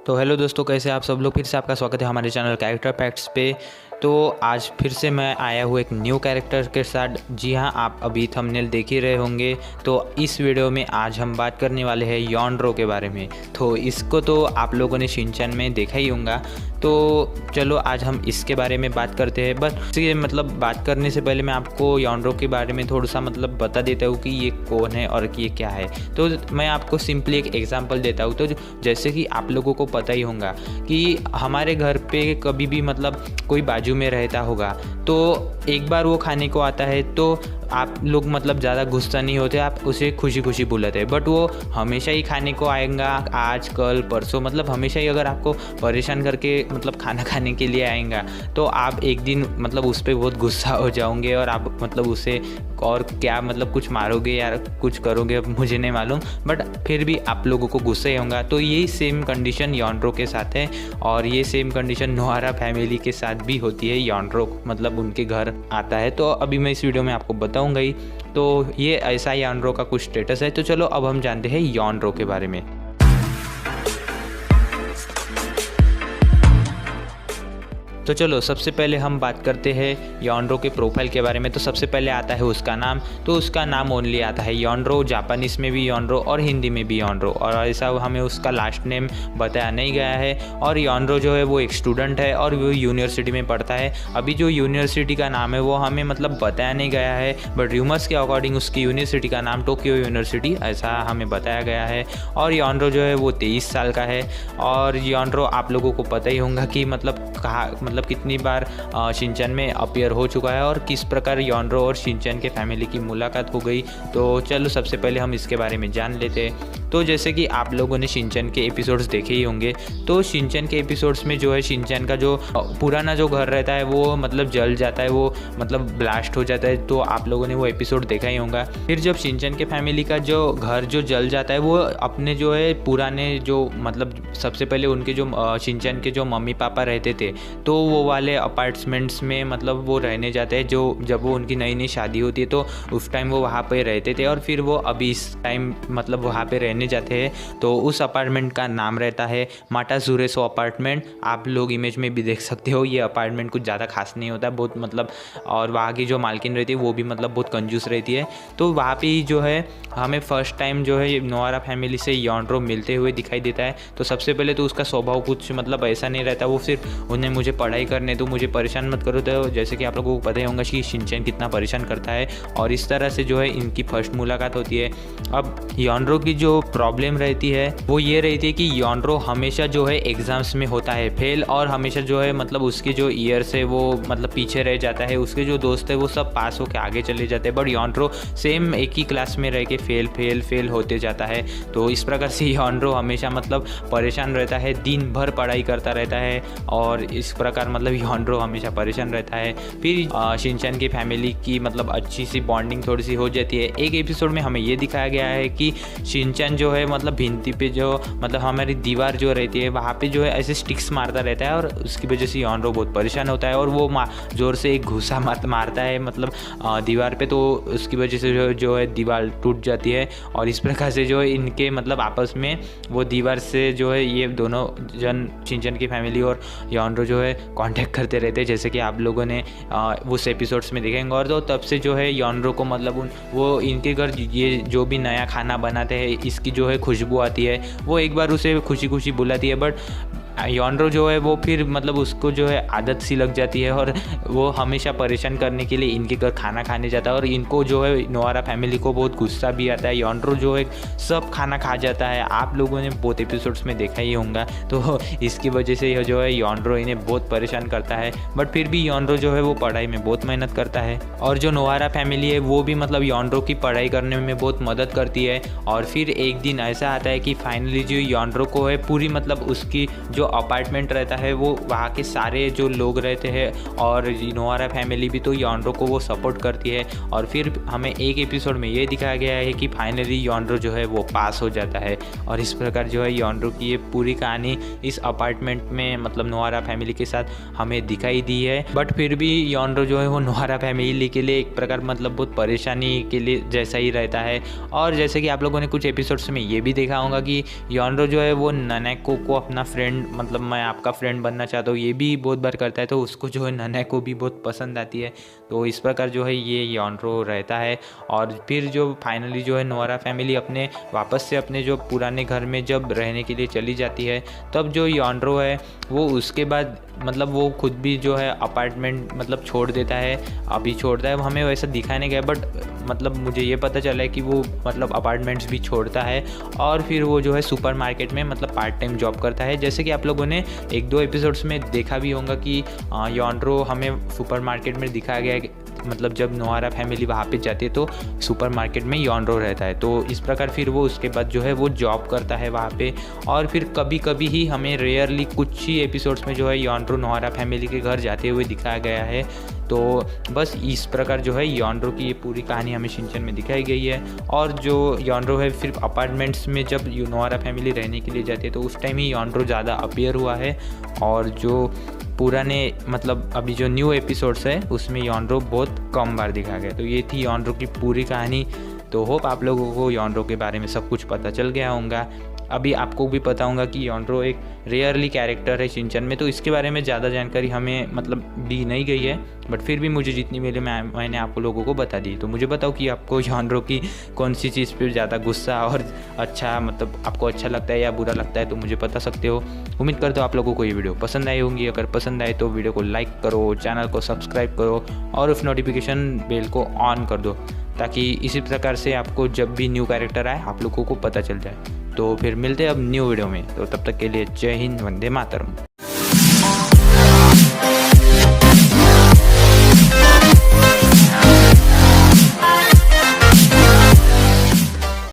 तो हेलो दोस्तों, कैसे आप सब लोग। फिर से आपका स्वागत है हमारे चैनल कैरेक्टर फैक्ट्स पे। तो आज फिर से मैं आया हूँ एक न्यू कैरेक्टर के साथ। जी हाँ, आप अभी थंबनेल देख ही रहे होंगे। तो इस वीडियो में आज हम बात करने वाले हैं योनरो के बारे में। तो इसको तो आप लोगों ने शिनचैन में देखा ही होगा। तो चलो आज हम इसके बारे में बात करते हैं। बस ये बात करने से पहले मैं आपको योनरो के बारे में थोड़ा सा बता देता हूँ कि ये कौन है और कि ये क्या है। तो मैं आपको सिंपली एक एग्जांपल देता हूँ। तो जैसे कि आप लोगों को पता ही होगा कि हमारे घर पे कभी भी कोई बाजू में रहता होगा, तो एक बार वो खाने को आता है तो आप लोग ज़्यादा गुस्सा नहीं होते, आप उसे खुशी खुशी बुलाते हैं। बट वो हमेशा ही खाने को आएगा, आज कल परसों हमेशा ही अगर आपको परेशान करके खाना खाने के लिए आएगा, तो आप एक दिन उस पर बहुत गुस्सा हो जाओगे और आप उसे और क्या कुछ मारोगे या कुछ करोगे, मुझे नहीं मालूम। बट फिर भी आप लोगों को गुस्सा ही होगा। तो यही सेम कंडीशन योनरो के साथ है और ये सेम कंडीशन नोआरा फैमिली के साथ भी होती है। योनरो उनके घर आता है। तो अभी मैं इस वीडियो में आपको बताऊंगा ही। तो ये ऐसा योनरो का कुछ स्टेटस है। तो चलो अब हम जानते हैं योनरो के बारे में। तो चलो सबसे पहले हम बात करते हैं योनरो के प्रोफाइल के बारे में। तो सबसे पहले आता है उसका नाम। तो उसका नाम ओनली आता है योनरो, जापानीज़ में भी योनरो और हिंदी में भी योनरो, और ऐसा हमें उसका लास्ट नेम बताया नहीं गया है। और योनरो जो है वो एक स्टूडेंट है और वो यूनिवर्सिटी में पढ़ता है। अभी जो यूनिवर्सिटी का नाम है वो हमें बताया नहीं गया है, बट र्यूमर्स के अकॉर्डिंग उसकी यूनिवर्सिटी का नाम टोक्यो यूनिवर्सिटी ऐसा हमें बताया गया है। और योनरो जो है वो 23 साल का है। और योनरो आप लोगों को पता ही होगा कि कहाँ कितनी बार शिनचैन में अपीयर हो चुका है और किस प्रकार योनरो और शिनचैन के फैमिली की मुलाकात हो गई। तो चलो सबसे पहले हम इसके बारे में जान लेते हैं। तो जैसे कि आप लोगों ने शिनचैन के एपिसोड्स देखे ही होंगे। तो शिनचैन के एपिसोड्स में जो है शिनचैन का जो पुराना जो घर रहता है वो जल जाता है, वो ब्लास्ट हो जाता है। तो आप लोगों ने वो एपिसोड देखा ही होगा। फिर जब शिनचैन के फैमिली का जो घर जो जल जाता है, वो अपने जो है पुराने जो सबसे पहले उनके जो शिनचैन के जो मम्मी पापा रहते थे, तो वो वाले अपार्टमेंट्स में वो रहने जाते हैं। जो जब वो उनकी नई नई शादी होती है तो उस टाइम वो वहाँ पे रहते थे, और फिर वो अभी इस टाइम वहाँ पे रहने जाते हैं। तो उस अपार्टमेंट का नाम रहता है माटाजुरेसो अपार्टमेंट। आप लोग इमेज में भी देख सकते हो। ये अपार्टमेंट कुछ ज़्यादा खास नहीं होता, बहुत और वहाँ की जो मालकिन रहती है वो भी बहुत कंजूस रहती है। तो वहाँ पे जो है हमें फर्स्ट टाइम जो है नोआरा फैमिली से योनरो मिलते हुए दिखाई देता है। तो सबसे पहले तो उसका स्वभाव कुछ ऐसा नहीं रहता। वो सिर्फ उन्हें मुझे पढ़ाई करने दो, मुझे परेशान मत करो। तो जैसे कि आप लोगों को पता ही होगा कि शिनचैन कितना परेशान करता है, और इस तरह से जो है इनकी फर्स्ट मुलाकात होती है। अब योनरो की जो प्रॉब्लम रहती है वो ये रहती है कि योनरो हमेशा जो है एग्जाम्स में होता है फेल, और हमेशा जो है उसके जो ईयर्स है वो पीछे रह जाता है। उसके जो दोस्त है वो सब पास होकर आगे चले जाते हैं, बट योनरो सेम एक ही क्लास में रह के फेल होते जाता है। तो इस प्रकार से योनरो हमेशा परेशान रहता है, दिन भर पढ़ाई करता रहता है, और इस प्रकार योनरो हमेशा परेशान रहता है। फिर शिनचैन की फैमिली की अच्छी सी बॉन्डिंग थोड़ी सी हो जाती है। एक एपिसोड में हमें ये दिखाया गया है कि शिनचैन जो है भिंती पे जो हमारी दीवार जो रहती है वहाँ पे जो है ऐसे स्टिक्स मारता रहता है, और उसकी वजह से योनरो बहुत परेशान होता है और वो जोर से एक घुसा मारता है दीवार पे। तो उसकी वजह से जो है दीवार टूट जाती है, और इस प्रकार से जो है इनके आपस में वो दीवार से जो है ये दोनों जन शिनचैन की फैमिली और योनरो जो है कांटेक्ट करते रहते हैं, जैसे कि आप लोगों ने उस एपिसोड्स में देखेंगे। और तो तब से जो है योनरो को वो इनके घर ये जो भी नया खाना बनाते हैं इसकी जो है खुशबू आती है, वो एक बार उसे खुशी खुशी बुलाती है। बट योनरो जो है वो फिर उसको जो है आदत सी लग जाती है, और वो हमेशा परेशान करने के लिए इनके घर खाना खाने जाता है, और इनको जो है नोआरा फैमिली को बहुत गुस्सा भी आता है। योनरो जो है सब खाना खा जाता है, आप लोगों ने बहुत एपिसोड्स में देखा ही होगा। तो इसकी वजह से जो है योनरो इन्हें बहुत परेशान करता है। बट फिर भी योनरो जो है वो पढ़ाई में बहुत मेहनत करता है, और जो नोआरा फैमिली है वो भी योनरो की पढ़ाई करने में बहुत मदद करती है। और फिर एक दिन ऐसा आता है कि फाइनली जो योनरो को है पूरी उसकी जो जो अपार्टमेंट रहता है वो वहाँ के सारे जो लोग रहते हैं और नोआरा फैमिली भी तो योंड्रो को वो सपोर्ट करती है। और फिर हमें एक एपिसोड में ये दिखाया गया है कि फाइनली योंड्रो जो है वो पास हो जाता है। और इस प्रकार जो है योंड्रो की ये पूरी कहानी इस अपार्टमेंट में मतलब नोआरा फैमिली के साथ हमें दिखाई दी है। बट फिर भी योंड्रो जो है वो नोआरा फैमिली के लिए एक प्रकार मतलब बहुत परेशानी के लिए जैसा ही रहता है। और जैसे कि आप लोगों ने कुछ एपिसोड्स में ये भी देखा होगा कि योंड्रो जो है वो ननेको को अपना फ्रेंड मतलब मैं आपका फ्रेंड बनना चाहता हूँ ये भी बहुत बार करता है, तो उसको जो है ननेको भी बहुत पसंद आती है। तो इस प्रकार जो है ये योंड्रो रहता है। और फिर जो फाइनली जो है नोआरा फैमिली अपने वापस से अपने जो पुराने घर में जब रहने के लिए चली जाती है, तब जो योंड्रो है वो उसके बाद मतलब वो खुद भी जो है अपार्टमेंट मतलब छोड़ देता है। अभी छोड़ता है, हमें वैसा दिखाया नहीं गया, बट मतलब मुझे ये पता चला है कि वो मतलब अपार्टमेंट्स भी छोड़ता है और फिर वो जो है सुपरमार्केट में मतलब पार्ट टाइम जॉब करता है। जैसे कि आप लोगों ने 1-2 एपिसोड्स में देखा भी होगा कि योंड्रो हमें सुपरमार्केट में दिखाया गया है कि मतलब जब नोआरा फैमिली वहाँ पे जाती है तो सुपरमार्केट में योंड्रो रहता है। तो इस प्रकार फिर वो उसके बाद जो है वो जॉब करता है वहाँ पे। और फिर कभी कभी ही हमें रेयरली कुछ ही एपिसोड्स में जो है योंड्रो नोआरा फैमिली के घर जाते हुए दिखाया गया है। तो बस इस प्रकार जो है योंड्रो की ये पूरी कहानी हमें शिनचैन में दिखाई गई है। और जो योंड्रो है फिर अपार्टमेंट्स में जब नोआरा फैमिली रहने के लिए जाती है तो उस टाइम ही योंड्रो ज़्यादा अपीयर हुआ है। और जो पुराने मतलब अभी जो न्यू एपिसोड्स है उसमें योंड्रो बहुत कम बार दिखा गया। तो ये थी योंड्रो की पूरी कहानी। तो होप आप लोगों को योंड्रो के बारे में सब कुछ पता चल गया होगा। अभी आपको भी पता होगा कि योंड्रो एक रेयरली कैरेक्टर है शिनचैन में, तो इसके बारे में ज़्यादा जानकारी हमें मतलब दी नहीं गई है, बट फिर भी मुझे जितनी मिली मैंने आप लोगों को बता दी। तो मुझे बताओ कि आपको योंड्रो की कौन सी चीज़ पे ज़्यादा गुस्सा और अच्छा मतलब आपको अच्छा लगता है या बुरा लगता है, तो मुझे बता सकते हो। उम्मीद करता हूँ आप लोगों को ये वीडियो पसंद आई होंगी। अगर पसंद आए तो वीडियो को लाइक करो, चैनल को सब्सक्राइब करो और उस नोटिफिकेशन बेल को ऑन कर दो, ताकि इसी प्रकार से आपको जब भी न्यू कैरेक्टर आए आप लोगों को पता चल जाए। तो फिर मिलते हैं अब न्यू वीडियो में। तो तब तक के लिए जय हिंद, वंदे मातरम।